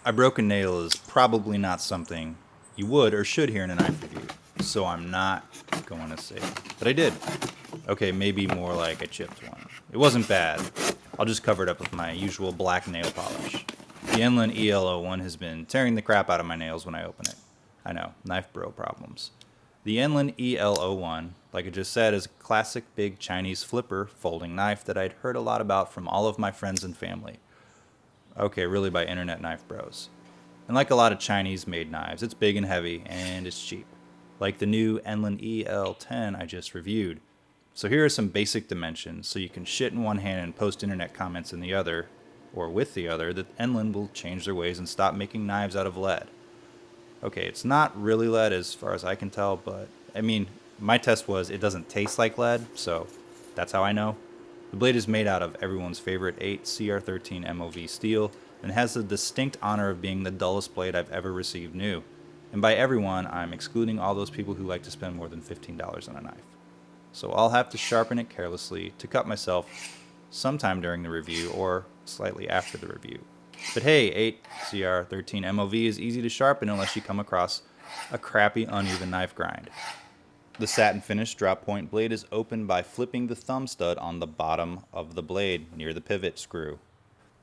A broken nail is probably not something you would or should hear in a knife review, so I'm not going to say it. But I did. Okay, maybe more like a chipped one. It wasn't bad. I'll just cover it up with my usual black nail polish. The Enlan EL-01 has been tearing the crap out of my nails when I open it. I know, knife bro problems. The Enlan EL-01, like I just said, is a classic big Chinese flipper folding knife that I'd heard a lot about from all of my friends and family. Okay, really by internet knife bros. And like a lot of Chinese-made knives, it's big and heavy, and it's cheap. Like the new Enlan EL-10 I just reviewed. So here are some basic dimensions, so you can shit in one hand and post internet comments in the other, or with the other, that Enlan will change their ways and stop making knives out of lead. Okay, it's not really lead as far as I can tell, but, I mean, my test was it doesn't taste like lead, so that's how I know. The blade is made out of everyone's favorite 8 CR13 MOV steel and has the distinct honor of being the dullest blade I've ever received new. And by everyone, I'm excluding all those people who like to spend more than $15 on a knife. So I'll have to sharpen it carelessly to cut myself sometime during the review or slightly after the review. But hey, 8 CR13 MOV is easy to sharpen unless you come across a crappy uneven knife grind. The satin finish drop point blade is opened by flipping the thumb stud on the bottom of the blade near the pivot screw.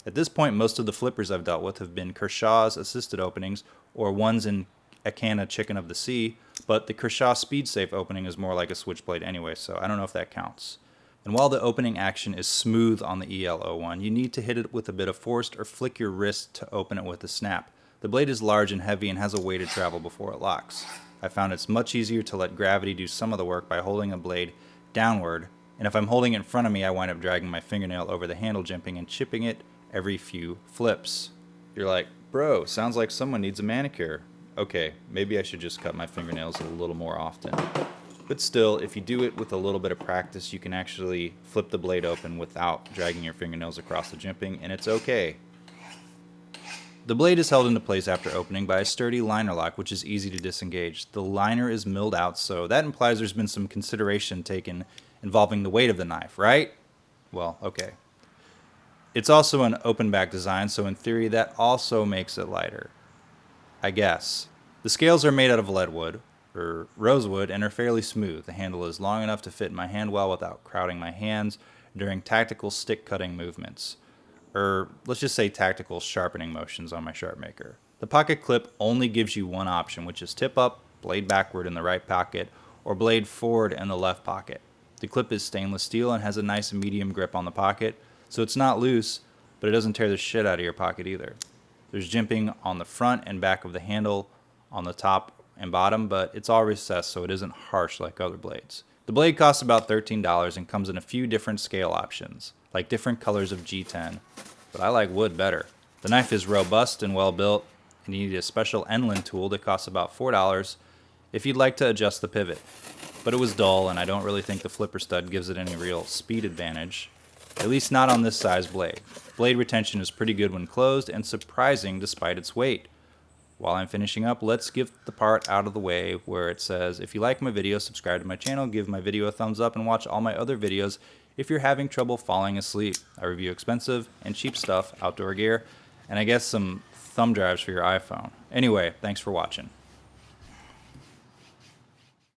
At this point, most of the flippers I've dealt with have been Kershaw's assisted openings or ones in a can of Chicken of the Sea, but the Kershaw Speed Safe opening is more like a switchblade anyway, so I don't know if that counts. And while the opening action is smooth on the EL-01, you need to hit it with a bit of force or flick your wrist to open it with a snap. The blade is large and heavy and has a way to travel before it locks. I found it's much easier to let gravity do some of the work by holding a blade downward, and if I'm holding it in front of me, I wind up dragging my fingernail over the handle jimping and chipping it every few flips. You're like, bro, sounds like someone needs a manicure. Okay, maybe I should just cut my fingernails a little more often. But still, if you do it with a little bit of practice, you can actually flip the blade open without dragging your fingernails across the jimping, and it's okay. The blade is held into place after opening by a sturdy liner lock, which is easy to disengage. The liner is milled out, so that implies there's been some consideration taken involving the weight of the knife, right? Well, okay. It's also an open back design, so in theory that also makes it lighter. I guess. The scales are made out of leadwood, or rosewood, and are fairly smooth. The handle is long enough to fit in my hand well without crowding my hands during tactical stick cutting movements. Or let's just say tactical sharpening motions on my sharp maker. The pocket clip only gives you one option, which is tip up, blade backward in the right pocket, or blade forward in the left pocket. The clip is stainless steel and has a nice medium grip on the pocket, so it's not loose, but it doesn't tear the shit out of your pocket either. There's jimping on the front and back of the handle on the top and bottom, but it's all recessed so it isn't harsh like other blades. The blade costs about $13 and comes in a few different scale options, like different colors of G10, but I like wood better. The knife is robust and well built, and you need a special Enlan tool that costs about $4 if you'd like to adjust the pivot. But it was dull, and I don't really think the flipper stud gives it any real speed advantage, at least not on this size blade. Blade retention is pretty good when closed and surprising despite its weight. While I'm finishing up, let's get the part out of the way where it says, if you like my video, subscribe to my channel, give my video a thumbs up, and watch all my other videos if you're having trouble falling asleep. I review expensive and cheap stuff, outdoor gear, and I guess some thumb drives for your iPhone. Anyway, thanks for watching.